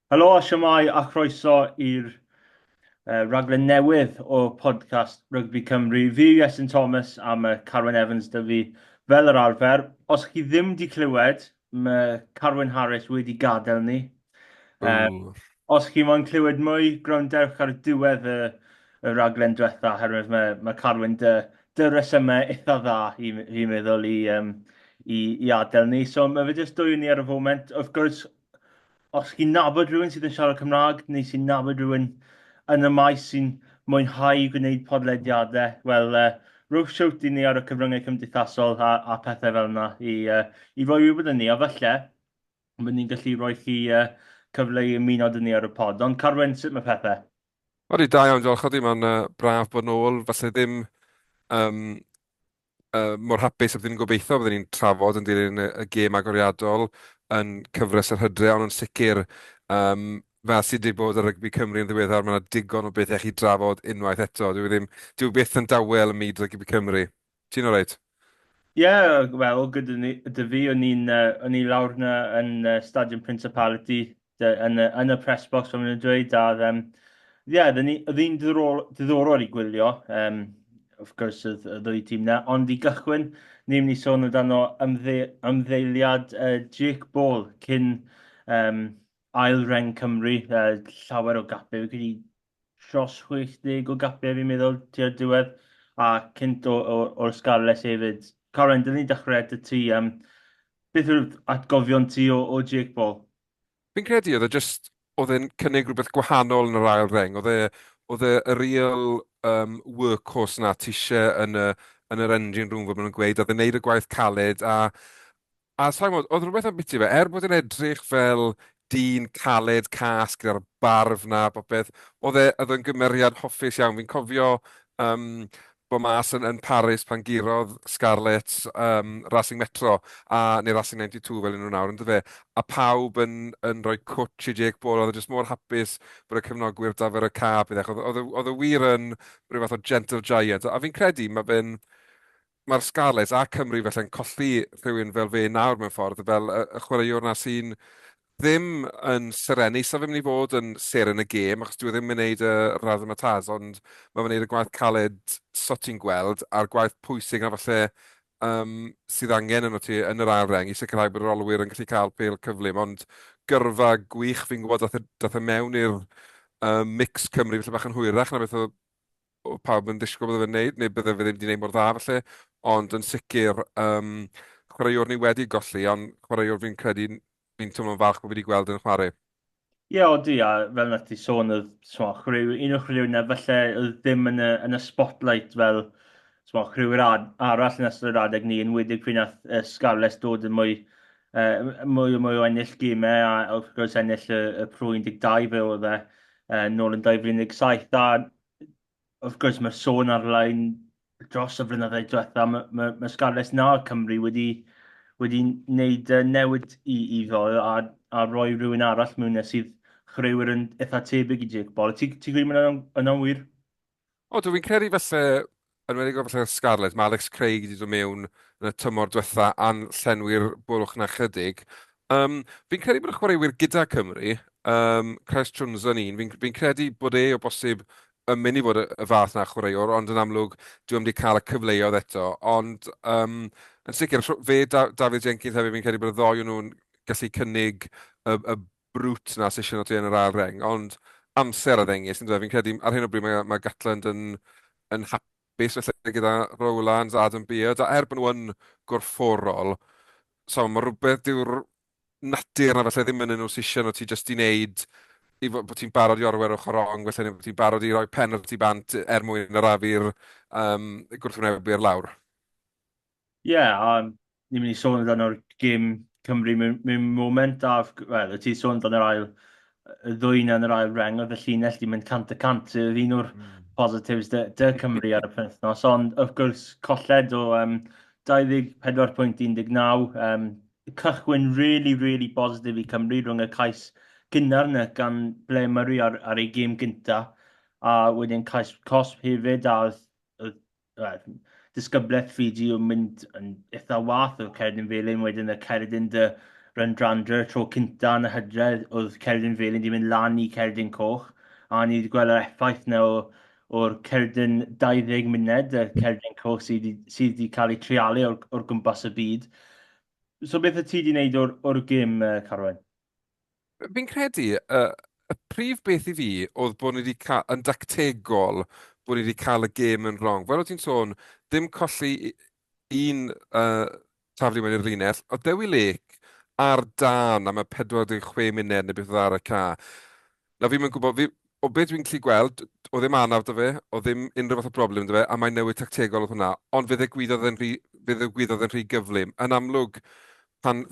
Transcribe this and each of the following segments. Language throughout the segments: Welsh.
Helo, siamai a chroeso i'r raglen newydd o podcast Rygbi Cymru. Fi, Iestyn Thomas, a mae Carwyn Evans dy fi fel yr arfer. Os chi ddim wedi clywed, mae Carwyn Harris wedi gadael ni. Um, Ww. os chi moyn clywed mwy, gwrandewch ar diwedd y raglen diwetha, oherwydd mae Carwyn dy resymau eitha dda i meddwl i adael ni. So mae fe jyst dwy ni ar y foment. Wrth gwrs, os chi'n nabod rhywun sydd yn siarad Cymraeg, neu sy'n nabod rhywun yn y maes sy'n mwynhau gwneud podlediadau, wel, rhowch siwt i ni ar y cyfryngau cymdeithasol a pethau fel yna i roi wybod yn ni, a falle bydd ni'n gallu rhoi chi cyfle i ymuno dyn ni ar y pod. Ond Carwyn, sut mae pethau? Odi da iawn, diolch. Odi, mae'n braf bod nôl. Falle ddim um, mor hapus a byddwn ni'n gobeithio byddwn ni'n trafod yn dilyn y gêm agoriadol yn cyfres yr Hydref, ond yn sicr fel sydd wedi bod ar rygbi Cymru yn ddiweddar, mae yna digon o bethau chi drafod unwaith eto. Dwi byth yn dawel ym myd rygbi Cymru. Ti'n o reit? Ie, wel, gyda ni, dy fi, o'n i lawr na yn Stadium Principality, yn y press box, fel maen nhw'n dweud, ie, oedd hi'n diddorol i gwylio, wrth gwrs, y ddwy tîm na, ond i gychwyn, ni'n mynd i sôn amdano ymddeiliad Jake Ball cyn um, ail reng Cymru, llawer o gapau, fi wedi dros 60 o gapau fi'n meddwl, tua'r diwedd, a cynt o'r Scarlett hefyd. Karen, dyn ni'n dechrau dy ti. Beth yw'r atgofion ti o Jake Paul? Fi'n credu oedd e'n cynnig rhywbeth gwahanol yn yr ail reng. Oedd e y real workhorse na tisie yn yr engine room fel maen nhw'n gweud. Oedd e'n neud y gwaith caled a sa'n gwybod, oedd rhywbeth yn biti fe, bod e'n edrych fel dyn caled cas gyda'r barf na, popeth, oedd e'n gymeriad hoffus iawn. Fi'n cofio um, bod mas yn Paris pan gurodd Scarlett Racing Metro, neu Racing 92 fel un nhw nawr, ynddo fe? A pawb yn rhoi cwtch i Jake Paul, oedd e jyst mor hapus bod y cefnogwyr dafer y cab iddo. Oedd e wir yn rhyw fath o gentle giant. A fi'n credu mae'r Scarlett a Cymru felly'n colli rhywun fel fe nawr mewn ffordd, fel y chwaraewr na sy'n ddim yn serenu, sa fe'n mynd i fod yn ser yn y gêm, achos dwi ddim yn gwneud y radd yma tas, ond mae fe'n gwneud y gwaith caled so ti'n gweld, a'r gwaith pwysig na falle sydd angen yn o ti yn yr ail reng, i sicrhau bod yr olwyr yn gallu cael pêl cyflym, ond gyrfa gwych fi'n gwybod dath e mewn i'r mix Cymru, felly bach yn hwyrach na beth o pawb yn disgwyl bydde fe'n neud, neu bydde fe ddim wedi gwneud mor dda falle, ond yn sicr, chwaraewr ni wedi golli, ond chwaraewr fi'n credu fi'n teimlo'n falch bod wedi gweld yn chwarae. Ie, odi, a fel na ti sôn, un o'r chwaraewyr na falle oedd ddim yn y spotlight fel chwaraewyr arall yn ystod yr adeg ni, yn wedig pryd nath Scarlett dod yn mwy o ennill gymau, a wrth gwrs ennill y Pro 12 fe oedd e nôl yn 2017, a wrth gwrs mae'r sôn ar-lein dros y flynyddoedd diwetha, mae Scarlett na Cymru wedi wneud newid i fo a rhoi rhywun arall mewn sydd chreuwyr yn eitha tebyg i Jake Paul. Ti gwybod yna'n wir? O, dwi'n credu falle, yn wedi gwybod falle Scarlett, mae Alex Craig wedi dod mewn yn y tymor diwetha a'n llenwi'r bwlwch na chydig. Fi'n credu bod y chwaraewyr gyda Cymru, Chris Jones yn un, fi'n credu bod o bosib yn mynd i fod y fath na chwaraewr, ond yn amlwg dwi'n wedi cael y cyfleoedd eto. Ond yn sicr, David Jenkins hefyd, fi'n credu bod y ddoi o nhw'n gallu cynnig y brwt na sy'n o ti yn yr ail reng, ond amser a ddengys, fi'n credu ar hyn o bryd mae Gatland yn hapus felly gyda Rowlands, Adam Beard, a er bod nhw yn gorfforol, so mae rhywbeth yw'r natur na felly ddim yn nhw sy'n o ti jyst i wneud bod ti'n barod i orwer o'ch rong, felly bod ti'n barod i roi penalty bant er mwyn yr afi'r gwrthwynebu'r lawr. Ie, a ni'n mynd i sôn amdano'r gêm Cymru mewn moment, a wel, y ti sôn amdano'r ail, y ddwy'n yn yr ail reng, oedd y llinell di mynd cant y cant, sydd un o'r Mm. positives dy Cymru ar y penwythnos, ond wrth gwrs colled o 24.19, cychwyn really positif i Cymru rhwng y cais gynnar yna gan Ble Murray ar ei gêm gynta, a wedyn cais cosp hefyd, a disgyblaeth Fiji yn mynd yn eitha wath o Cerdyn Felyn, wedyn y Cerdyn dy Rhandrandra tro cynta yn y Hydref, oedd Cerdyn Felyn wedi mynd lan i Cerdyn Coch, a ni wedi gweld yr effaith na o'r Cerdyn 20 munud, y Cerdyn Coch sydd wedi cael ei trialu o'r gwmpas y byd. So beth y ti wedi wneud o'r gêm, Carwyn? Fi'n credu, y prif beth i fi oedd bod ni wedi cael, yn dactegol, bod ni wedi cael y gêm yn wrong. Fel o ti'n sôn, dim colli un taflu mewn i'r linell, o Dewi Lake ar dan am y 46 munud neu beth oedd ar y ca. Na fi'n gwybod, o beth dwi'n gallu gweld, o ddim anaf dy fe, o ddim unrhyw fath o broblem dy fe, a mae'n newid tactegol oedd hwnna, ond fydd y gwyddoedd yn rhy gyflym. Yn amlwg, pan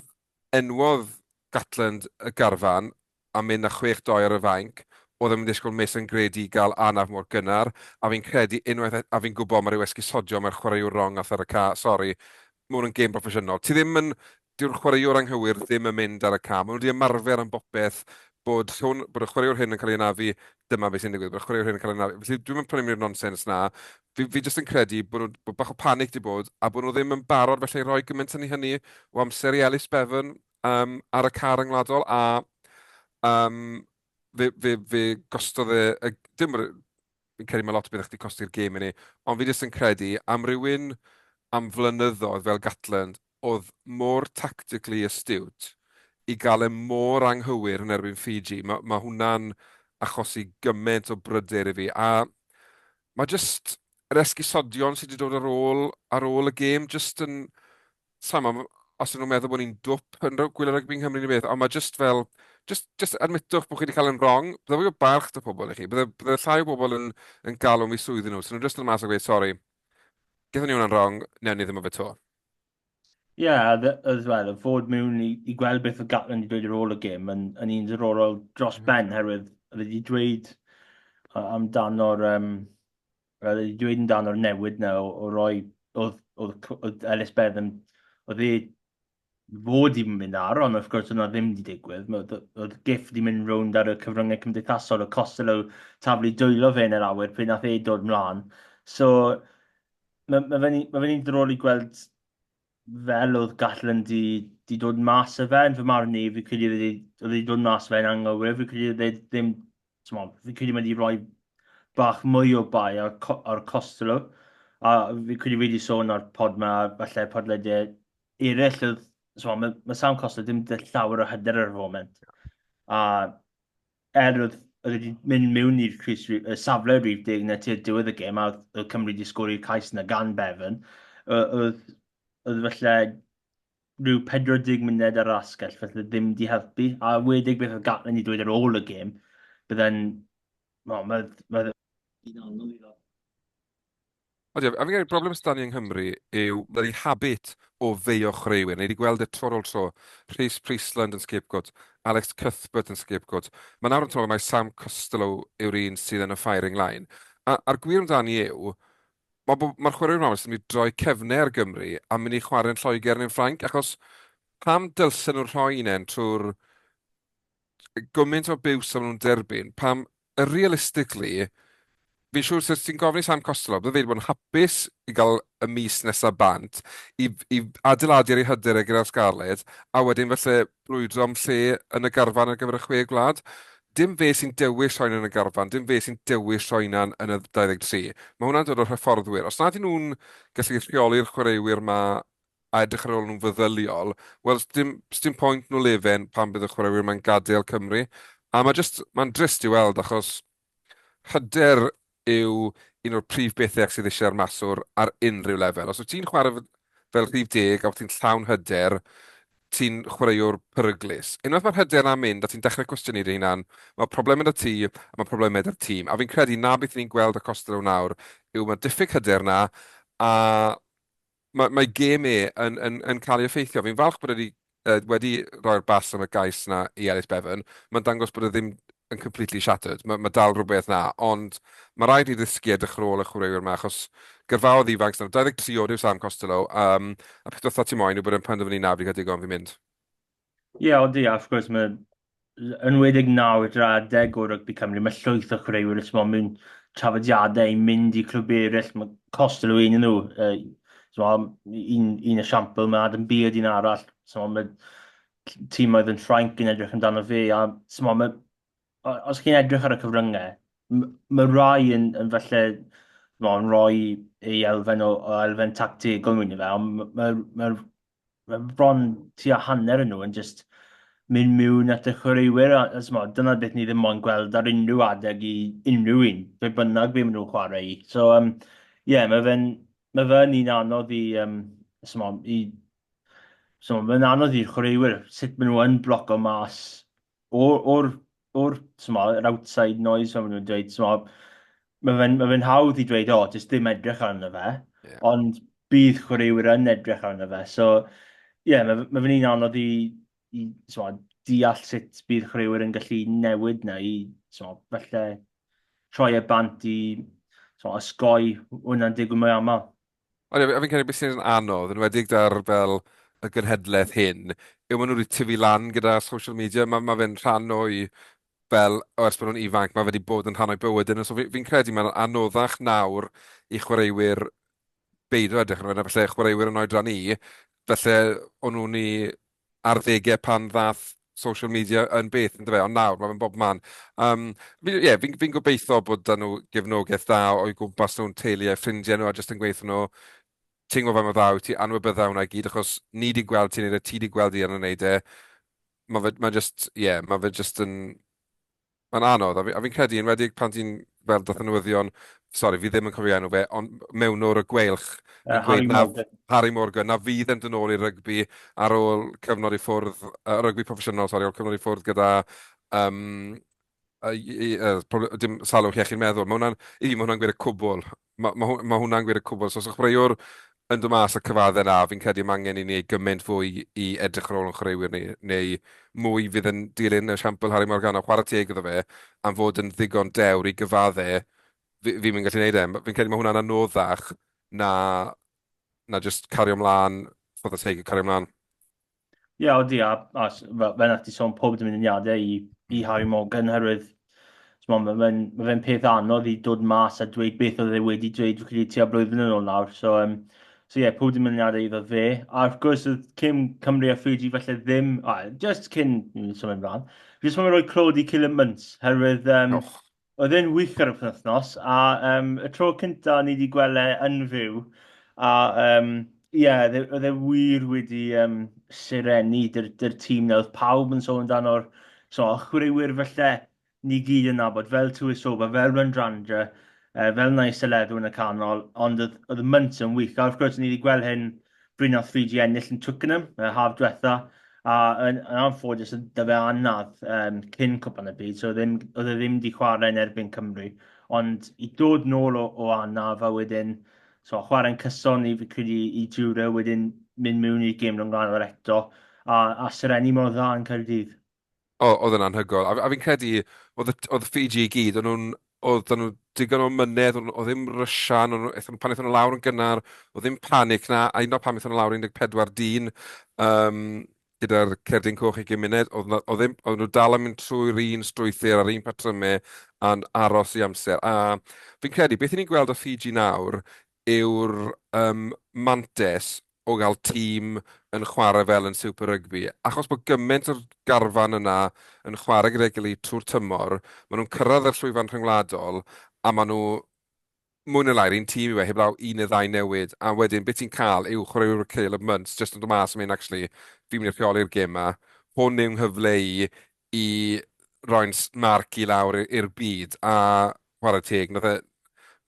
enwodd Gatland y garfan a mynd â 6-2 ar y fainc, oedd e'n mynd i ddisgwyl mes yn greadigol anaf mor gynnar, a fi'n credu unwaith, a fi'n gwybod mae'r iwesgu sodio, mae'r chwaraewr wrong ath ar y ca, sori, mae hwn yn gêm proffesiynol. Ti ddim yn, diw'r chwaraewr anghywir ddim yn mynd ar y ca, mae nhw wedi ymarfer am bopeth bod y chwaraewr hyn yn cael ei anafu, dyma beth sy'n digwydd, bod y chwaraewr hyn yn cael ei anafu. Felly dwi'n mynd prynu mi'r nonsens na. Fi jyst yn credu bod bach o panic di bod, a bod nhw ddim yn barod felly rhoi gymaint yn hynny o amser i Ellis Bevan ar y car yngwladol, a fe gostodd fi'n credu mae lot o beth chdi costi'r gêm i ni, ond fi jyst yn credu am rywun am flynyddoedd fel Gatland oedd mor tactically astute i gael e mor anghywir yn erbyn Fiji. Mae hwnna'n achosi gymaint o bryder i fi. A mae jyst yr esgusodion sydd wedi dod ar ôl y gêm, jyst yn... Sama, os ydyn nhw'n meddwl bod ni'n dwp yn gwylio rygbi yng Nghymru neu beth, ond mae jyst fel... Just admitwch bod chi wedi cael yn wrong. Bydde fwy o barch dy pobl i chi. Bydde llai o bobl yn galw mi swyddi nhw. So nhw'n just yn mas o gweud, sori, gyda ni hwnna'n wrong, newn ni ddim o fe to. Ie, as well, y fod mewn i gweld beth o Gatland wedi dweud ar ôl y gêm yn un diddorol dros ben, herwydd oedd wedi dweud amdano'r oedd wedi dweud amdano'r newid na o roi oedd Ellis Bevan oedd e fod i mynd ar, ond wrth gwrs yna ddim wedi digwydd. Oedd giff wedi mynd rownd ar y cyfryngau cymdeithasol, y Costello taflu dwylo fe yn yr awyr pryd nath e dod mlaen. So mae fe'n un diddorol i gweld fel oedd Gatland di dod mas y fe, yn fy marn i, fi credu oedd wedi dod mas fe'n anghywir, fi credu oedd e ddim, fi credu mae wedi rhoi bach mwy o bai ar Costello, a fi credu wedi sôn ar pod ma, falle podleidiau eraill, mae Sam Costello ddim dy llawer o hyder ar y foment, a oedd wedi mynd mewn i'r safle rhif deg na tu'r diwedd y gêm, a oedd Cymru wedi sgori'r cais na gan Bevan, oedd falle rhyw 40 munud ar asgell, felly ddim di helpu. A wedig beth oedd Gatland i dweud ar ôl y gêm, bydde'n... Mae'n... Oedden, a fi'n credu broblem sydd ni yng Nghymru yw, bydd ei habit o feio chreuwyr. Ni wedi gweld y tro ar tro. Rhys Priestland yn scapegoat, Alex Cuthbert yn scapegoat. Mae nawr yn tro mae Sam Costello yw'r un sydd yn y firing line. A'r gwir amdani yw, mae'r chwaraewyr mawr sy'n mynd i droi cefnau ar Gymru a mynd i chwarae'n Lloegr neu'n Ffrainc, achos pam dylsen nhw'n rhoi unen trwy'r gymaint o biws am nhw'n derbyn, pam, realistically, fi'n siŵr sut ti'n gofyn i Sam Costello, bydde fe wedi bod yn hapus i gael y mis nesaf bant, i adeiladu ar ei hyder gyda'r Scarlett, a wedyn felly brwydro am lle yn y garfan ar gyfer y chwe gwlad. Dim fe sy'n dewis rhoi'n yn y garfan, dim fe sy'n dewis rhoi'n yn y 23. Mae hwnna'n dod o'r hyfforddwyr. Os nad ydyn nhw'n gallu rheoli'r chwaraewyr yma a edrych ar ôl nhw'n feddyliol, wel, dim pwynt nhw lefen pan bydd y chwaraewyr mae'n gadael Cymru. A mae'n drist i weld, achos hyder yw un o'r prif bethau sydd eisiau'r maswr ar unrhyw lefel. Os wyt ti'n chwarae fel rhif deg a wyt ti'n llawn hyder, ti'n chwaraewr peryglus. Unwaith mae'r hyder na'n mynd a ti'n dechrau cwestiynu dy hunan, mae problemau da ti a mae problemau da'r tîm. A fi'n credu na beth ni'n gweld y Costello nawr yw mae diffyg hyder na a mae gêm yn cael ei effeithio. Fi'n falch bod wedi rhoi'r bas am y gais na i Ellis Bevan. Mae'n dangos bod e ddim yn completely shattered. Mae dal rhywbeth na, ond mae rhaid i ddysgu edrych ar ôl y chwaraewyr yma, achos gyrfaodd ifanc, 23 oed yw Sam Costello, a peth oedd ti moyn yw bod yn penderfynu na fi gael digon fi mynd. Ie, ond ie, wrth gwrs, mae yn wedi nawr dradeg o rygbi Cymru, mae llwyth o chwaraewyr ys mewn trafodiadau i mynd i clwb eraill, mae Costello un yn nhw, un esiampl, mae Adam Beard un arall, tîm oedd yn Ffrainc yn edrych amdano fi, a s'mo, os chi'n edrych ar y cyfryngau, mae rai yn falle yn rhoi ei elfen o elfen tactigol mewn i fe, ond bron tua hanner yn nhw yn just mynd mewn at y chwaraewyr, a dyna beth ni ddim moyn gweld ar unrhyw adeg i unrhyw un, be bynnag be maen nhw'n chwarae i. So, yeah, mae fe'n un anodd i, i so mae'n anodd i'r chwaraewyr sut maen nhw yn bloco mas o'r, o'r yr outside noise fel maen nhw'n dweud. Ma fe'n hawdd i dweud, o, jyst dim edrych arno fe, Ie. ond bydd chwaraewyr yn edrych arno fe. So, ie, ma fe'n un anodd i deall sut bydd chwaraewyr yn gallu newid na i, falle, troi e bant i osgoi hwnna'n digwydd mwy aml. Ond ie, a fi'n credu beth sy'n anodd, yn wedig dar fel y genhedlaeth hyn, yw maen nhw wedi tyfu lan gyda social media. Ma fe'n rhan o'i fel, o ers bod nhw'n ifanc, mae wedi bod yn rhan o'i bywyd. So fi'n credu mae'n anoddach nawr i chwaraewyr beidio edrych ar yna, felly chwaraewyr yn oedran i, felly o'n nhw'n i arddegau pan ddath social media yn beth, yn dyfe, ond nawr, mae fe'n bob man. Fi'n gobeithio bod da nhw gefnogaeth da o'i gwmpas nhw'n teulu a ffrindiau nhw a jyst yn gweithio nhw, ti'n gwybod mae dda wyt ti anwybydda hwnna i gyd, achos ni di gweld ti'n neud e, ti di gweld i yn neud e, mae fe just yn, mae'n anodd, a fi'n credu, yn wedi pan ti'n fel dath newyddion, sori, fi ddim yn cofio enw fe, ond mewn o'r y gweilch yn Harry gweud na Morgan. Harry Morgan, na fydd yn dod nôl i rygbi ar ôl cyfnod i ffwrdd, rygbi proffesiynol, sori, ar ôl cyfnod i ffwrdd gyda um, dim salwch iechyd meddwl. I fi, mae hwnna'n gweud y cwbl. Ma hwnna'n gweud y cwbl. So, os so chwaraewr yn dod mas y cyfaddau na, fi'n credu mae angen i ni gymaint fwy i edrych ar ôl yn chwaraewyr ni, neu mwy fydd yn dilyn y siampl Harry Morgan o chwarae teg iddo fe, am fod yn ddigon dewr i gyfaddau, fi'n mynd gallu neud e. Fi'n credu mae hwnna'n anoddach na, na just cario ymlaen, ffordd y teg i cario ymlaen. Ie, odi, fe nath ti sôn pob dymuniadau i Harry Morgan, herwydd mae fe'n peth anodd i dod mas a dweud beth oedd e wedi dweud fi credu tua blwyddyn yn ôl nawr. So ie, pob dymuniadau iddo fe. A wrth gwrs, oedd Cymru a Fiji felly ddim, just cyn symud ymlaen, fi jyst mae'n rhoi clod i Cylymynt, herwydd Och, oedd e'n wych ar y penwythnos, a y tro cynta ni wedi gweld e yn fyw, a ie, oedd e wir wedi sirenu dy'r tîm na, oedd pawb yn sôn amdano'r chwaraewyr felly ni gyd yn nabod, fel Tywys Oba, fel Randrandra, fel Nais Seledw yn y canol, ond oedd y mynt yn wych. A wrth gwrs, ni wedi gweld hyn bryd nath Fiji ennill yn Twickenham, haf diwetha, a yn anffodus, da fe annadd cyn cwpan y byd, so oedd e ddim wedi chwarae yn erbyn Cymru. Ond i dod nôl o annaf a wedyn, chwarae'n cyson i fi credu i Jura, wedyn mynd mewn i gêm rhwng ganol eto, a syrenu mor dda yn Caerdydd. oedd yn anhygoel. A fi'n credu, oedd y Fiji i gyd, oedd nhw digon o mynedd, oedd ddim rysian, pan eithon nhw lawr yn gynnar, oedd ddim panic na, a un o pan eithon nhw lawr 14 dyn, um, gyda'r cerdyn coch i gymuned, oedd nhw dal yn mynd trwy'r un strwythyr ar un patrymau a'n aros i amser. A fi'n credu, beth i ni'n gweld o Fiji nawr yw'r mantes o gael tîm yn chwarae fel yn Super Rugby. Achos bod gymaint o'r garfan yna yn chwarae gyda'i gilydd trwy'r tymor, maen nhw'n cyrraedd yr llwyfan rhyngwladol, a maen nhw mwy neu lai'r un tîm i we, heblaw un neu ddau newid, a wedyn beth ti'n cael yw chwaraewyr Caleb Muntz, just yn dod mas am ein, actually, fi'n mynd i'r rheoli'r gema, hwn yw'n hyfle i roi'n marc i lawr i'r byd, a chwarae teg,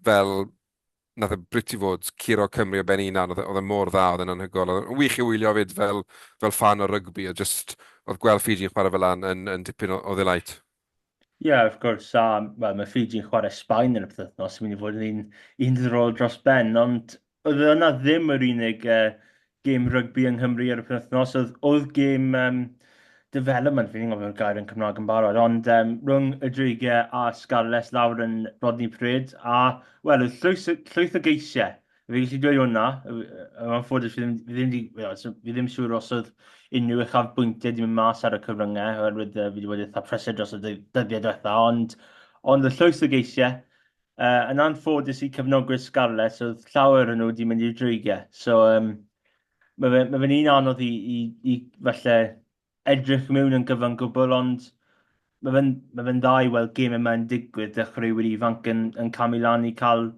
fel nath e bryti fod curo Cymru o ben unan, oedd e mor dda, oedd e'n anhygoel. Oedd e'n wych i wylio fyd fel fan o rygbi, oedd gweld Fiji'n chwarae fel an yn dipyn o ddilait. Ie, wrth gwrs, mae Fiji'n chwarae Sbaen yn y penwythnos, sy'n mynd i fod yn un diddorol dros ben, ond oedd yna ddim yr unig gêm rygbi yng Nghymru ar y penwythnos, oedd gêm development, fi'n gwybod gair yn Cymraeg yn barod, ond rhwng y dreigiau a Scarlett lawr yn Rodney Pryd, a, wel, oedd llwyth o geisiau. Fi gallu dweud hwnna, yn ffodus fi ddim siŵr os oedd unrhyw uchafbwyntiau di mynd mas ar y cyfryngau, oherwydd fi wedi bod eitha presur dros y dyddiau diwetha, ond y llwyth o geisiau, yn anffodus i cefnogwyr Scarlett, oedd llawer yn nhw wedi mynd i'r dreigiau. So, mae fe'n un anodd i falle edrych mewn yn gyfan gwbl, ond mae fe'n dda i weld gêm yma'n digwydd, dechreuwyr ifanc yn camu lan i cael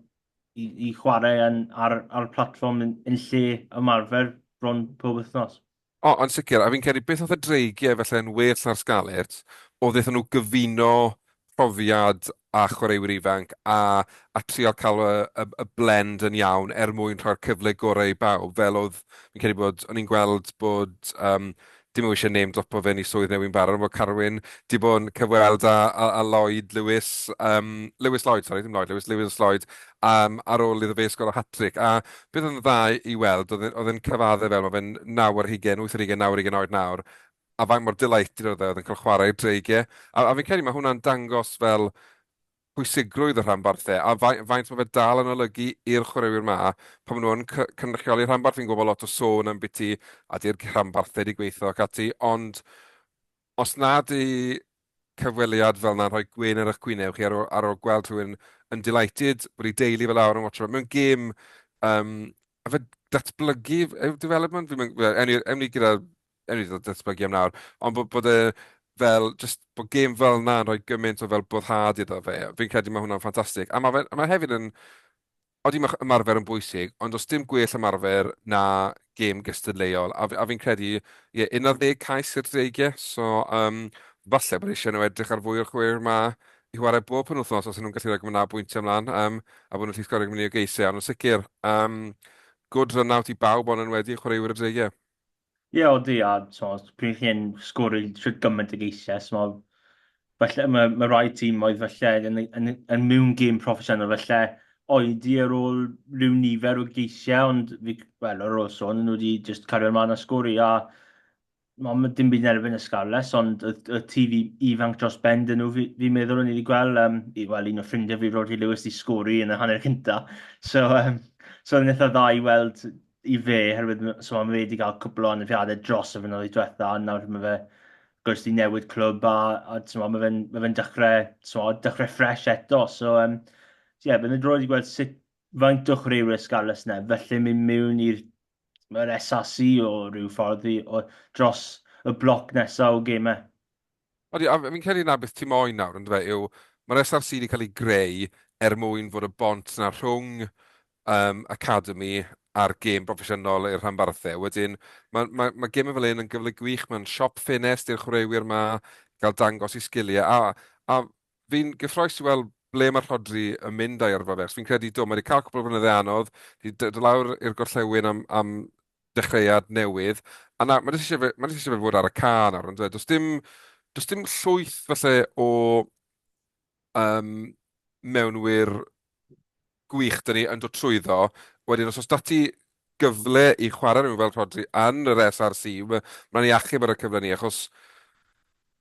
i chwarae ar platfform yn lle ymarfer bron pob wythnos. O, yn sicr, a fi'n credu beth oedd y dreigiau felly yn well na'r sgalert, oedd eithon nhw gyfuno profiad a chwaraewyr ifanc a trial cael y blend yn iawn er mwyn rhoi'r cyfle gorau i bawb, fel oedd, fi'n credu bod, o'n i'n gweld bod, dim eisiau name dropo fe ni swydd newy'n barod, bod Carwyn di bod yn cyfweld a Lloyd Lewis, Lewis Lloyd, sorry, dim Lloyd Lewis, Lewis Lloyd, ar ôl iddo fe sgol o hat-trick. A beth oedd yn dda i weld, oedd e'n cyfadde fel, mae fe'n 9 ar 20, 8 ar 20, 9 ar 20 oed nawr, a faint mor delighted oedd e, oedd yn cael chwarae dreigiau. A fi'n credu mae hwnna'n dangos fel pwysigrwydd y rhanbarthau, a faint mae fe dal yn olygu i'r chwaraewyr ma, pan maen nhw'n cynrychioli rhanbarth, fi'n gwybod lot o sôn am biti a di'r rhanbarthau di gweithio ac ati, ond os nad i cyfweliad fel yna'n rhoi gwyn ar eich gwyneb chi ar ôl gweld rhywun yn delighted bod ei deulu fel awr yn watcho fe. Mewn gêm, a fe datblygu development, ewn ni gyda, ewn ni datblygu am nawr, ond bod e fel, just bod gêm fel yna'n rhoi gymaint o fel boddhad iddo fe. Fi'n credu mae hwnna'n ffantastig. A mae hefyd yn, Odi mae ymarfer yn bwysig, ond does dim gwell ymarfer na gêm gystadleuol. A fi'n credu, ie, 11 cais i'r dreigiau, so falle bod eisiau nhw edrych ar fwy o'r chwyr ma i chwarae bob penwythnos os nhw'n gallu rhoi gymryd bwyntiau ymlaen, a bod nhw'n lli sgorio gymryd o geisiau. Ond yn sicr, good run out i bawb ond yn wedi chwaraewyr y dreigiau. Ie, o di, a so, pryd chi'n sgorio trwy gymaint o geisiau, so, falle mae rai tîm oedd falle yn mewn gêm proffesiynol, falle oedi ar ôl rhyw nifer o geisiau, ond wel, ar ôl sôn, nhw wedi just cario ymlaen a sgori, a mae dim byd yn erbyn y sgarles, ond y tîm ifanc dros ben dyn nhw, fi'n meddwl o'n i wedi gweld, wel, un o ffrindiau fi, Rodri Lewis, di sgori yn y hanner cynta. So yn eitha dda i weld i fe, herwydd so mae fe wedi cael cwpl o anafiadau dros y fynyddoedd diwetha, a nawr mae fe gwrs di newid clwb a mae fe'n dechrau ffres eto. So, bydd yn droed i gweld sut faint o chreu'r ysgales yna, felly mynd mewn i'r mae'r SRC o ryw ffordd dros y bloc nesaf o gemau. Odi, a fi'n credu na beth ti'n moyn nawr, ynddo fe, yw mae'r SRC wedi cael ei greu er mwyn fod y bont yna rhwng academy a'r gêm broffesiynol i'r rhanbarthau. Wedyn, mae gemau fel un yn gyfle gwych, mae'n siop ffenest i'r chwaraewyr ma, gael dangos i sgiliau. A fi'n gyffroes i weld ble mae'r rhodri yn mynd a'i arfer fers. Fi'n credu do, mae wedi cael cwbl o fynydde anodd, wedi dod lawr i'r gorllewin am dechreuad newydd, a na, mae eisiau fe fod ar y ca nawr, ond does dim llwyth falle o mewnwyr gwych dyn ni yn dod trwyddo. Wedyn, os oes dati gyfle i chwarae rhywun fel Rodri yn yr SRC, mae'n ei achub ar y cyfle ni, achos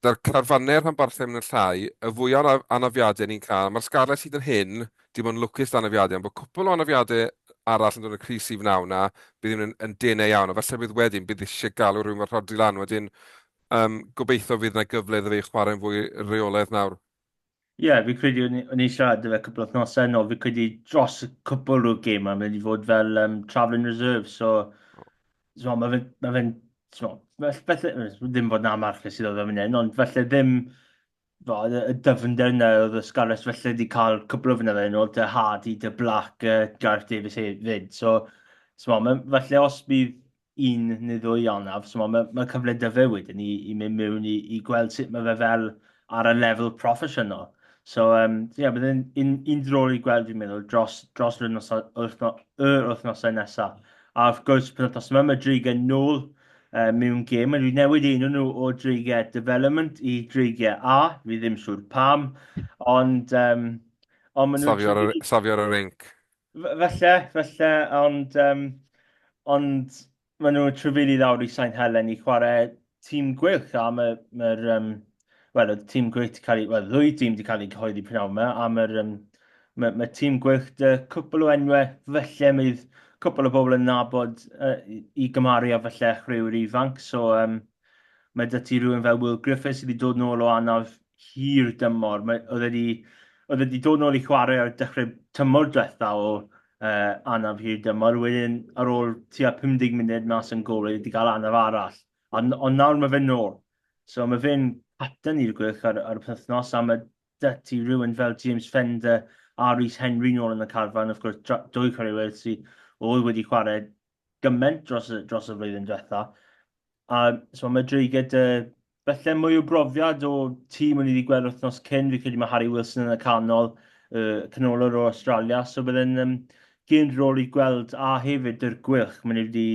da'r carfannau rhanbarthau yn y llai, y fwy o anafiadau ni'n cael, mae'r sgarles hyd yn hyn, dim ond lwcus da anafiadau, ond bod cwpl o anafiadau arall yn dod yn y Cris If naw na, bydd yn denau iawn, a felly bydd wedyn, bydd eisiau galw rhywun fel Rodri lan, wedyn gobeithio fydd yna gyfle iddo fe i chwarae'n fwy reolaidd nawr. Fi credu o'n i siarad dy fe cwbl o thnosau nôl, fi credu dros y cwbl o'r gêm mae'n mynd i fod fel travelling reserve, mae fe'n, ddim bod na marchnad sydd oedd yn mynd, ond felly ddim, y dyfnder yna oedd y Scarlett felly wedi cael cwbl o fynyddoedd yn ôl, dy Hardy, dy Black, Gareth Davies hefyd. Felly os bydd un neu ddwy anaf, mae cyfle dy fe wedyn i mynd mewn i gweld sut mae fe fel ar y lefel proffesiynol. Bydd un drol i gweld fi'n meddwl dros yr wythnosau nesaf. A wrth gwrs, penwythnos yma, mae Driga nôl mewn gêm. Mae wedi newid un o'n nhw o dreigiau development i dreigiau A, fi ddim siŵr pam, ond maen nhw'n trefnu. Safio ar y rinc. Felly, ond maen nhw'n trefnu ddawr i Saint Helen i chwarae tîm gwych, a wel, y tîm gwych wedi cael ei, wel, ddwy tîm wedi cael ei cyhoeddi pnawn yma, a mae tîm gwych dy cwpl o enwau, felly mydd cwpl o bobl yn nabod i gymaru a felly chrywyr ifanc. Mae 'da ti rhywun fel Will Griffiths wedi dod nôl o anaf hir dymor. Oedd wedi dod nôl i chwarae ar dechrau tymor diwetha o anaf hir dymor. Wedyn ar ôl tua 50 munud mas yn gol, wedi cael anaf arall. Ond nawr mae fe nôl. So mae fe'n captain i'r gwych ar y penthnos, a mae ti rhywun fel James Fender a Rhys Henry nôl yn y carfan, of gwrs, dwy chwaraewyr sydd oedd wedi chwarae gymaint dros y flwyddyn diwetha. A so mae drwy gyda felly mwy o brofiad o tîm o'n i wedi gweld wythnos cyn, fi credu mae Harry Wilson yn y canol, canolwr o Australia, so byddai'n gyn rôl i gweld a hefyd yr gwych. Mae'n wedi,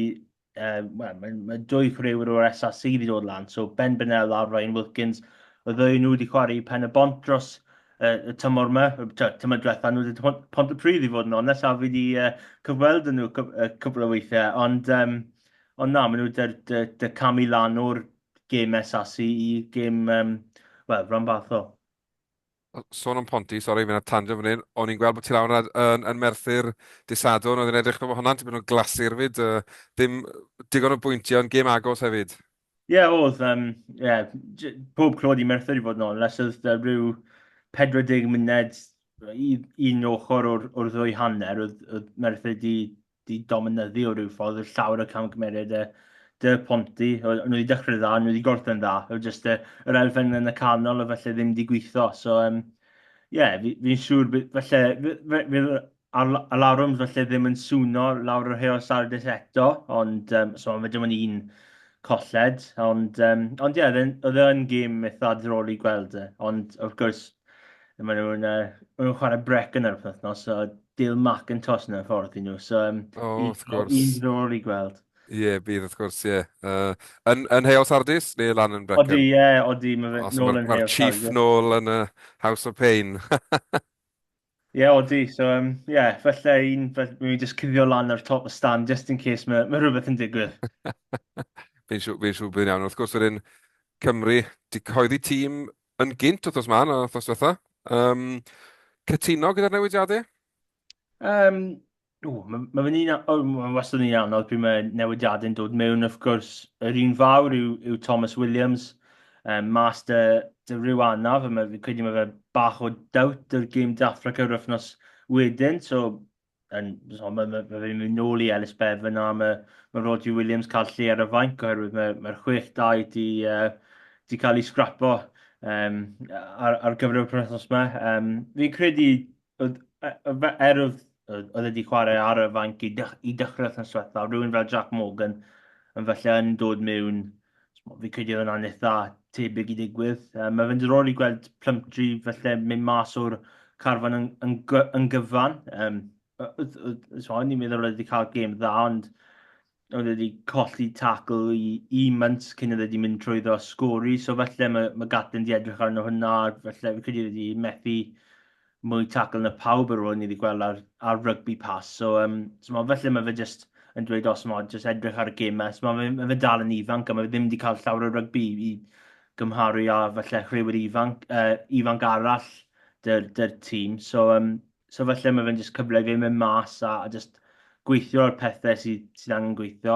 mae dwy chwaraewyr o'r SRC wedi dod lan, so Ben Bennell a Ryan Wilkins, y ddwy nhw wedi chwarae i pen y bont dros y tymor yma, tymor diwetha, nhw wedi pont y pryd i fod yn onest, a fi wedi cyfweld yn nhw cwbl o weithiau, ond na, maen nhw dy camu lan o'r gêm SRC i gêm, wel, rhanbarthol. Sôn am Ponty, sori, fi'n tangent fan hyn. O'n i'n gweld bod ti lawr yn Merthyr dydd Sadwrn, oedd yn edrych nhw hwnna'n ti'n mynd nhw'n glasur fyd. Ddim digon o bwyntiau, ond gêm agos hefyd. Ie, oedd, pob clod i Merthyr i fod yn onest, oedd rhyw 40 munud un ochr o'r ddwy hanner, oedd Merthyr di dominyddu o ryw ffordd, oedd llawer o camgymeriad dy Ponty, nhw wedi dechrau dda, nhw wedi gorffen dda, oedd jyst yr elfen yn y canol, o felly ddim wedi gweithio, so fi'n siŵr, felly, fydd a lawrwm felly ddim yn swno lawr yr Heo Sardis eto, ond so mae dim ond un colled, ond oedd e'n gêm eitha ddrol i gweld e, ond wrth gwrs, maen nhw'n chwarae brec yn yr wythnos, so Dale McIntosh yn y ffordd i nhw, so O, wrth un gwrs. ddrol i gweld. Ie, bydd, wrth gwrs, ie. Yn Heol Sardis, neu lan yn Brecon? Odi, mae fe O, so nôl yn mae'r Heo chief Sardis. nôl yn y House of Pain. Ie, odi. So, falle mi'n just cuddio lan ar top y stand, just in case mae rhywbeth yn digwydd. Fi'n siŵr bydd yn iawn. Wrth gwrs, wedyn Cymru, di cyhoeddi tîm yn gynt wrthos ma'n, wrthos diwetha. Um, cytuno gyda'r newidiadau? Um, mae fe'n mae'n wastad yn un anodd pryd mae newidiadau'n dod mewn, wrth gwrs, yr un fawr yw Thomas Williams, mas dy ryw anaf, a fi'n credu mae fe bach o dawt yr gêm d'Africa yr wythnos wedyn, so fe'n mynd nôl i Ellis Bevan a mae Roger Williams cael lle ar y fainc oherwydd mae'r chwech dau di cael ei scrapo ar gyfer y penwythnos yma. Fi'n credu, oedd wedi chwarae ar y fainc i dechrau wrth diwetha, rhywun fel Jack Morgan yn felly yn dod mewn, fi credu oedd yna'n eitha tebyg i digwydd. Mae fe'n diddorol i gweld Plumtree felly mynd mas o'r carfan yn gyfan. So, o'n i'n meddwl oedd wedi cael gêm dda, ond oedd wedi colli tackle i months cyn oedd wedi mynd trwyddo sgori, so felly mae Gatland di edrych arno hwnna, felly fi credu wedi methu mwy tackle na pawb ar ôl ni wedi gweld ar rugby pass. So felly mae fe just yn dweud os mae just edrych ar y gymau. So mae fe dal yn ifanc a mae fe ddim wedi cael llawer o rugby i gymharu a felly rhywun ifanc arall dy'r tîm. So felly mae fe'n just cyfle i fi mynd mas a just gweithio ar pethau sydd angen gweithio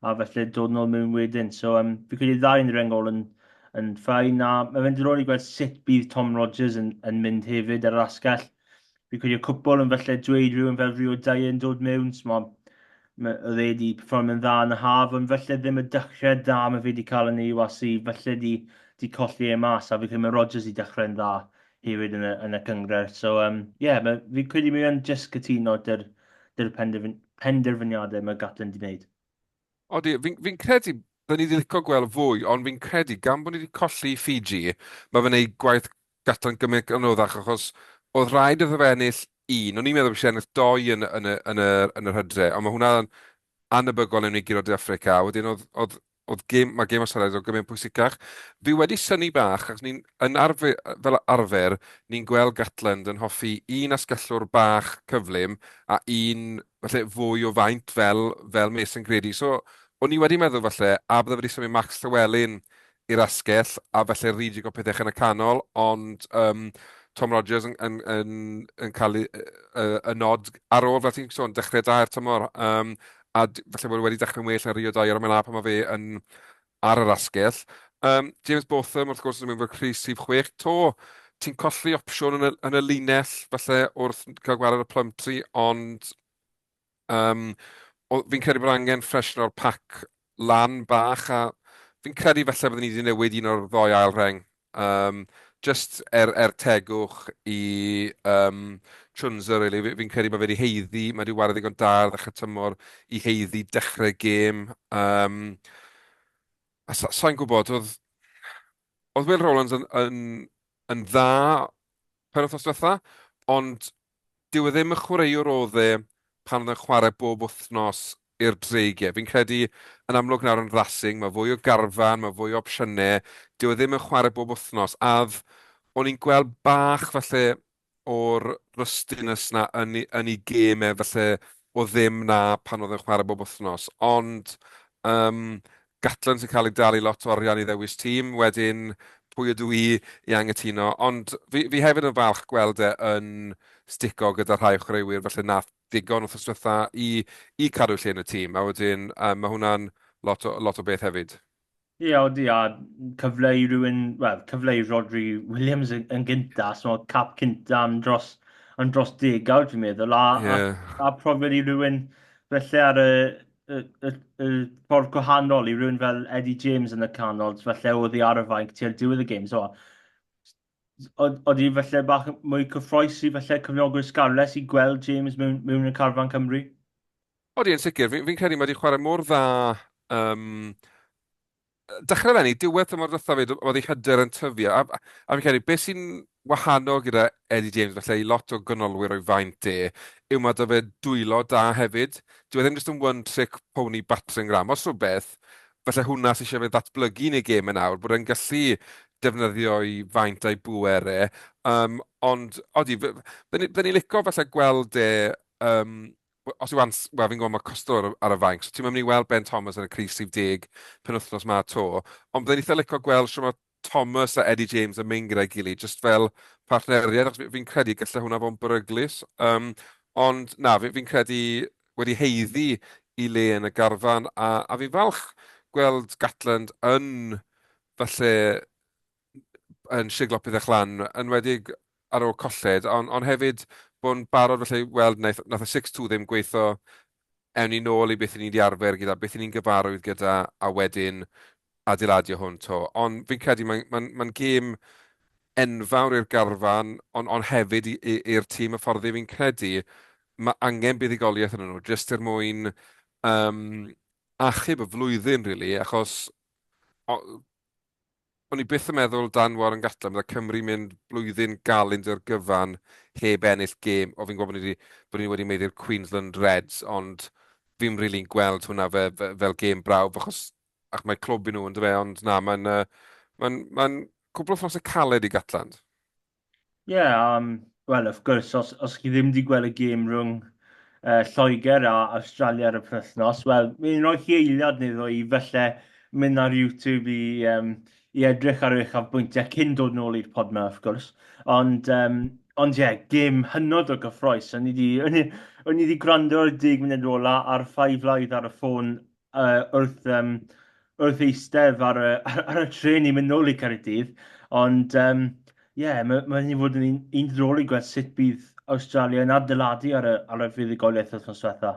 a felly dod nôl mewn wedyn. So fi credu ddau yn yr engol yn ffain a mae fe'n diddorol i gweld sut bydd Tom Rogers yn mynd hefyd ar yr asgell. Fi credu y cwbl yn felly dweud rhywun fel Rio Dau yn dod mewn, so oedd e wedi perform yn dda yn y haf, ond felly ddim y dechrau da mae fe wedi cael yn ei wasu, felly di colli e mas, a fi credu mae Rogers i dechrau'n dda hefyd yn y cyngred. So, fi credu mae'n just cytuno dy'r penderfyniadau mae Gatland wedi gwneud. Odi, fi'n credu, da ni wedi licio gweld fwy, ond fi'n credu, gan bod ni wedi colli Fiji, mae fe'n ei gwaith gatan gymryd anoddach, achos oedd rhaid iddo fe ennill un, o'n i'n meddwl bod eisiau ennill doi yn yr hydre, ond mae hwnna'n anebygol yn unigryw de Affrica. Wedyn mae gêm Australia o gymaint pwysicach. Fi wedi syni bach, achos ni'n fel arfer, ni'n gweld Gatland yn hoffi un asgellwr bach cyflym a un falle fwy o faint fel Mason Grady. So, o'n i wedi meddwl falle, a bydde wedi symud Max Llywelyn i'r asgell, a falle Ridi o pethau yn y canol, ond Tom Rogers yn cael y nod ar ôl, fel ti'n sôn, dechrau da'r tymor. Falle bod wedi dechrau'n well yn Rio 2 ar y melap pan mae fe ar yr asgell. James Botham, wrth gwrs, yn mynd fod Chris Sif 6 to. Ti'n colli opsiwn yn y linell, falle, wrth cael gwared y Plumtree, ond fi'n credu bod angen ffreshen o'r pac lan bach, a fi'n credu falle byddwn ni wedi newid un o'r ddoi ail rheng. Um, just tegwch i Trunzer, really. Fi'n credu mae fe wedi heiddi, mae wedi wario ddigon da ar ddechrau tymor i heiddi dechrau gêm. A sa'n gwybod, oedd Will Rowlands yn dda pen wythnos diwetha, ond dyw e ddim y chwaraewr oedd e pan oedd e'n chwarae bob wythnos i'r dreigiau. Fi'n credu yn amlwg nawr yn racing, mae fwy o garfan, mae fwy o opsiynau, dyw e ddim yn chwarae bob wythnos. O'n i'n gweld bach falle o'r rustiness na yn ei gemau falle o ddim na pan oedd e'n chwarae bob wythnos. Ond Gatland sy'n cael ei dalu lot o arian i ddewis tîm, wedyn pwy ydw i angytuno. Ond fi hefyd yn falch gweld e yn stico gyda rhai o chwaraewyr falle nath digon wrth ystwytha i cadw lle yn y tîm. A wedyn mae hwnna'n lot o beth hefyd. Ie, odi, a cyfle i rywun, wel, cyfle i Rodri Williams yn gynta, so cap cynta am dros degawd, fi'n meddwl, Ie. a profiad i rywun felly ar y ffordd gwahanol i rywun fel Eddie James yn y canol, felly oedd hi ar y fainc tua'r diwedd y gêm, so oeddi felly bach mwy cyffroes i felly cyfnogwyr sgarles i gweld James mewn y carfan Cymru? Odi, yn sicr, fi'n credu mae wedi chwarae mor dda um, dechrau lenni, diwedd y mor dda fyd, oedd ei hyder yn tyfu. A fi'n credu, beth sy'n wahanol gyda Eddie James, felly i lot o gynolwyr o'i faint yw mae 'da fe dwylo da hefyd. Dyw e ddim jyst yn one-trick pony battering ram. Os rhywbeth, felly hwnna sy'n eisiau fe ddatblygu yn ei gêm yn awr, bod e'n gallu defnyddio i faint a'i bwerau. Ond, odi, byddwn ni licio falle gweld os yw ans, wel, fi'n gwybod mae Costa ar y fainc, so ti'n mynd i weld Ben Thomas yn y Cris 10 penwythnos ma to, ond byddai'n eitha licio gweld sy'n mae Thomas a Eddie James yn mynd gyda'i gilydd, just fel partneriaid, achos fi'n credu gallai hwnna fo'n beryglus. Ond na, fi'n credu wedi heiddi i le yn y garfan, a fi'n falch gweld Gatland falle, yn siglo pethau chlan, yn wedig ar ôl colled, ond hefyd bod yn barod felly weld nath y 6-2 ddim gweithio ewn ni nôl i beth ni'n wedi arfer gyda, beth ni'n gyfarwydd gyda, a wedyn adeiladio hwn to. Ond fi'n credu mae'n gêm enfawr i'r garfan, ond hefyd i'r tîm y fforddi. Fi'n credu mae angen buddigoliaeth yn nhw, jyst er mwyn um, achub y flwyddyn, really, achos o'n i byth yn meddwl dan Warren Gatland bydda Cymru mynd blwyddyn galend i'r gyfan heb ennill gêm. O, fi'n gwybod bod ni wedi meddwl Queensland Reds, ond fi'n rili'n gweld hwnna fel gêm brawf, ac mae clwb i nhw yn dweud, ond na, mae'n cwbl o ffos y caled i Gatland. Ie, wel, wrth gwrs, os chi ddim wedi gweld y gêm rhwng Lloegr a Awstralia ar y penwythnos, wel, mi'n rhoi chi eiliad neu ddwy i falle mynd ar YouTube i edrych ar eich afbwyntiau cyn dod nôl i'r pod yma, wrth gwrs. Ond ie, gêm hynod o gyffroes. O'n i wedi gwrando ar y 10 munud ola ar 5 Live ar y ffôn wrth eistedd ar y tren i mynd nôl i Caerdydd. Ond ie, mae'n mynd i fod yn un diddorol i gweld sut bydd Awstralia yn adeiladu ar y fuddugoliaeth wythnos diwetha.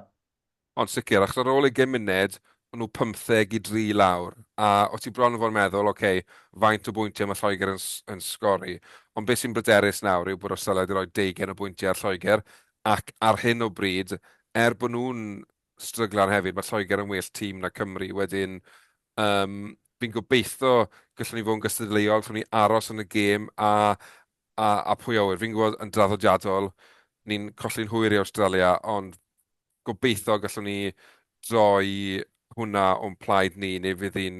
Ond sicr, achos ar ôl 20 munud, o'n nhw 15-3 lawr. A o ti bron yn fod yn meddwl, okay, faint o bwyntiau mae Lloegr yn sgori. Ond beth sy'n bryderus nawr yw bod Australia wedi rhoi 20 o bwyntiau ar Lloegr. Ac ar hyn o bryd, er bod nhw'n stryglan hefyd, mae Lloegr yn well tîm na Cymru. Wedyn, fi'n gobeithio gallwn ni fod yn gystadleuol, gallwn ni aros yn y gêm a pwy awyr. Fi'n gwybod yn draddodiadol, ni'n colli'n hwyr i Australia, ond gobeithio gallwn ni droi hwnna o'n plaid ni, neu fydd hi'n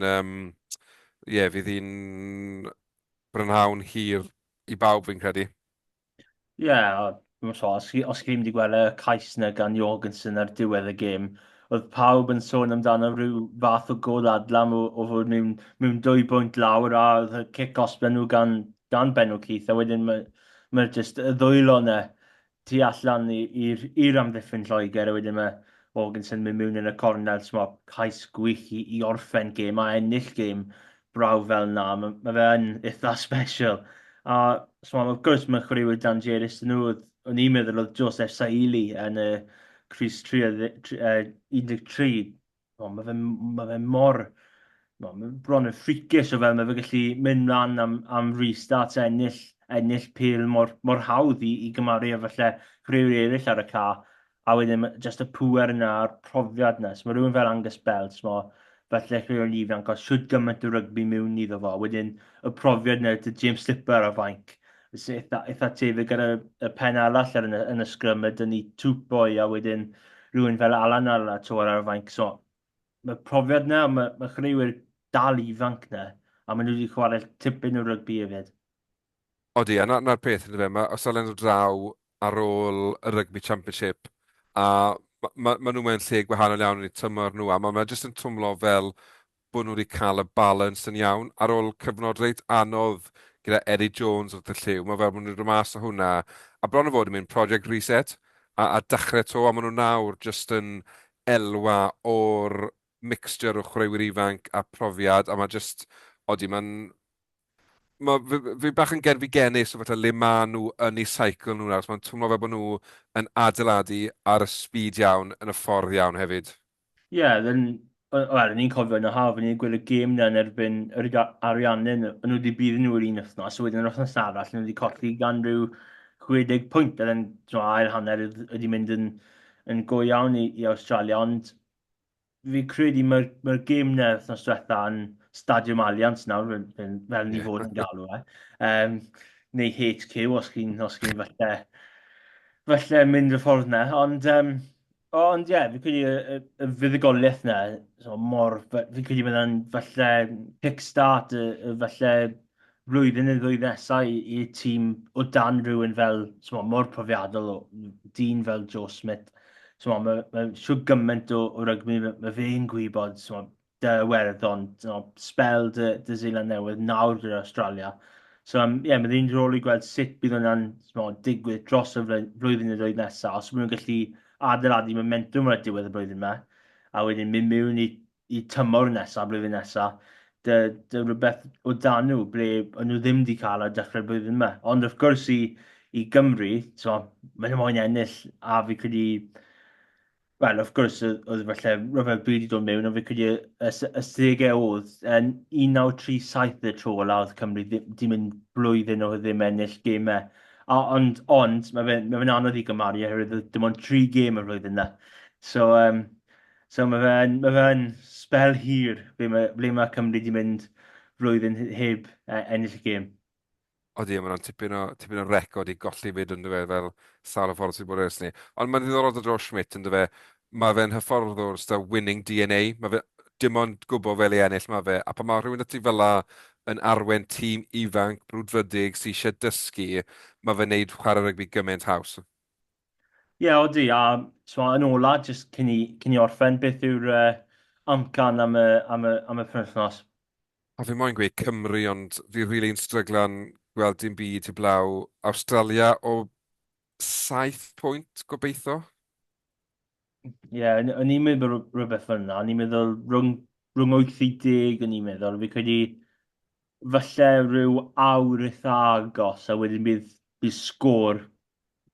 brynhawn hir i bawb fi'n credu. Ie, os chi ddim wedi gweld y cais yna gan Jorgensen ar diwedd y gêm, oedd pawb yn sôn amdano rhyw fath o gol adlam o fod mewn 2 bwynt lawr a oedd y cic-os nhw gan Benno Keith, a wedyn mae jyst y ddwylo yna tu allan i'r amddiffyn Lloegr, a wedyn mae Jorgensen mynd mewn yn y cornel, so mae cais gwych i orffen gêm a ennill gêm braw fel na. Mae fe yn eitha special. A so wrth gwrs mae chwaraewyr Dan Jerris yn nhw, o'n i'n meddwl oedd Joseph Saili yn y Cris 13. O, mae fe mor Mae'n bron yn ffricus o fel mae fe gallu mynd mlaen am restart ennill pêl mor hawdd i gymaru â falle rhywun eraill ar y ca. A wedyn just y pŵer yna a'r profiad yna. So mae rhywun fel Angus Bell, so falle rhywun ifanc, os siwt gymaint o rygbi mewn iddo fo. Wedyn y profiad yna, dy James Slipper a fainc. So eitha tebyg gyda y pen arall yn y sgrym, ydy ni twp boi a wedyn rhywun fel Alan ar y tŵr ar y fainc. So mae profiad na, mae chreuwyr dal ifanc na, a maen nhw wedi chwarae tipyn o rygbi hefyd. Odi, a na'r peth yn y fe, mae Australia'n dod draw ar ôl y Rugby Championship, a ma nhw mewn lle gwahanol iawn yn eu tymor nhw, a mae jyst yn twmlo fel bod nhw wedi cael y balans yn iawn ar ôl cyfnod reit anodd gyda Eddie Jones wrth y lliw. Mae fel bod nhw'n dod mas o hwnna, a bron o fod yn mynd Project Reset, a dechrau to, a maen nhw nawr jyst yn elwa o'r mixture o chwaraewyr ifanc a profiad, a mae jyst, odi, fi bach yn genus o fatha le ma nhw yn eu cycle nhw nawr. So mae'n twmlo fel bod nhw yn adeiladu ar y speed iawn, yn y ffordd iawn hefyd. Ie, wel, ni'n cofio yn y haf, ni'n gweld y gêm na yn erbyn yr ariannau, o'n nhw wedi bydd nhw'r un wythnos, a wedyn yr wythnos arall, nhw wedi colli gan rhyw 60 pwynt, a then ail hanner wedi mynd yn go iawn i Awstralia, ond fi credu mae'r gêm na wythnos diwetha yn Stadiwm Alliance nawr, fel ni Yeah. fod yn galw e. Um, neu HQ os chi'n falle mynd y ffordd na. Ond ie, fi credu y fuddugoliaeth na, fi credu byddai'n falle kickstart falle flwyddyn neu ddwy nesaf i tîm o dan rhywun fel, mor profiadol o dyn fel Joe Smith. Mae siw gymaint o rygbi, mae fe'n gwybod, dy Werddon, spel dy Zealand Newydd, nawr gyda Australia. Mae ddyn rôl i gweld sut bydd hwnna'n digwydd dros y flwyddyn y ddwy nesaf. Os maen nhw'n gallu adeiladu momentum ar y diwedd y blwyddyn yma, a wedyn mynd mewn i tymor nesaf, blwyddyn nesaf, dy rhywbeth o dan nhw, ble o'n nhw ddim wedi cael ar dechrau'r blwyddyn yma. Ond wrth gwrs i Gymru, mae'n moyn ennill, a fi credu wel, wrth gwrs, oedd falle rhyfel byd i dod mewn, ond fe credu y stegau oedd yn 1937 y tro la oedd Cymru di mynd blwyddyn o ddim ennill gêmau. Ond mae fe'n anodd i gymaru oherwydd oedd dim ond 3 gêm y flwyddyn yna. So mae fe'n spel hir ble mae Cymru di mynd flwyddyn heb ennill y gêm. Odi, mae'n tipyn o record i golli fyd yn fe fel sawl o ffordd sy'n bod ers ni. Ond mae'n ddiddorol o dros Schmidt yn fe, mae fe'n hyfforddwr sydd winning DNA. Mae fe dim ond gwybod fel ei ennill mae fe. A pan mae rhywun ati fel la yn arwen tîm ifanc, brwdfrydig sy'n eisiau dysgu, mae fe'n neud chwarae rygbi gymaint haws. Ie, odi, yn ola, jyst cyn i orffen, beth yw'r amcan am y penwythnos? A fi moyn gweud Cymru, ond fi rili'n stryglan gweld dim byd i blaw Awstralia o 7 pwynt gobeithio. Ie, o'n i'n meddwl rhywbeth fel yna. O'n i'n meddwl rhwng 8 i 10, o'n i'n meddwl. Fi credu falle rhyw awr eitha agos, a wedyn bydd sgôr,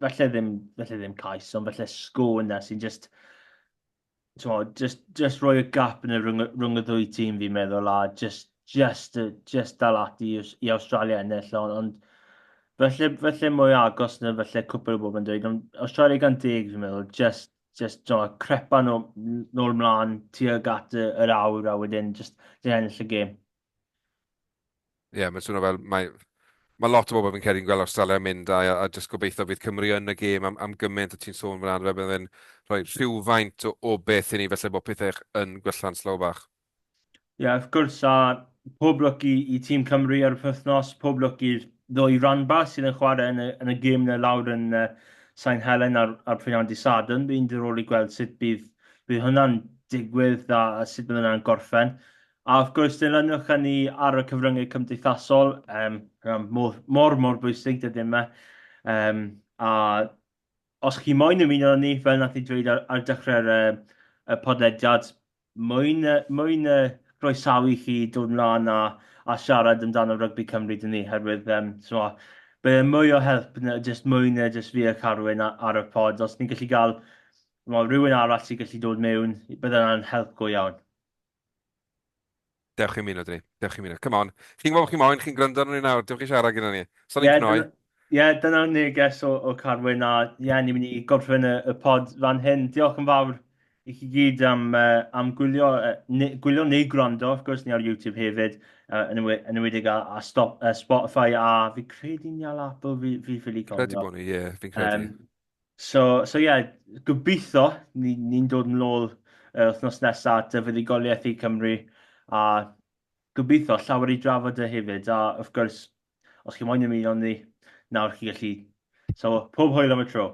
falle ddim cais, ond falle sgôr yna sy'n just rhoi y gap yna rhwng y ddwy tîm fi'n meddwl, a just dal ati i Australia ennill, ond falle mwy agos na falle cwpl o bobl yn dweud, ond Australia gan 10 fi'n meddwl, crepa nôl mlaen tuag at yr awr a wedyn just ennill y gêm. Ie, mae'n swnio fel mae lot o bobl fi'n credu'n gweld Australia mynd a jyst gobeithio bydd Cymru yn y gêm am gymaint o ti'n sôn fan fe byddai'n rhoi rhywfaint o beth i ni felly bod pethau yn gwella'n slow bach. Ie, wrth gwrs, a pob lwc i tîm Cymru ar y wythnos, pob lwc i'r ddwy ranba sydd yn chwarae yn y gêm na lawr yn Sain Helen ar Prynhawn Dydd Sadwrn. By'n diddorol i gweld sut bydd hwnna'n digwydd a sut bydd hwnna'n gorffen. A wrth gwrs, dilynwch ni ar y cyfryngau cymdeithasol, mor bwysig dydyn yma. A os chi moyn ymuno ni, fel nath i dweud ar dechrau'r podlediad, mwyn croesawu chi dod ymlaen a siarad amdano rygbi Cymru dyn ni, herwydd bydd mwy o help, mwy na just fi a Carwyn ar y pod. Os ni'n gallu cael rhywun arall sy'n gallu dod mewn, bydd yna'n help go iawn. Dewch i munud ni. Dewch i munud. Come on. Chi'n gwybod chi'n moyn, chi'n gwrando arno ni nawr. Dewch i siarad gyda ni. So ni'n Ie, cnoi. dyna'r neges o Carwyn a ni'n mynd i gorffen y pod fan hyn. Diolch yn fawr i chi gyd am gwylio, gwylio neu gwrando, wrth gwrs, ni ar YouTube hefyd, yn ymwedig a Spotify a fi credu ni ar Apple fi ffili Credu cofio. bod ni, ie, fi'n credu. Um, so, gobeithio ni'n dod yn ôl wythnos nesaf dy fuddigoliaeth i Cymru a gobeithio llawer i drafod y hefyd a wrth gwrs os chi moyn ymuno ni nawr chi gallu so pob hwyl am y tro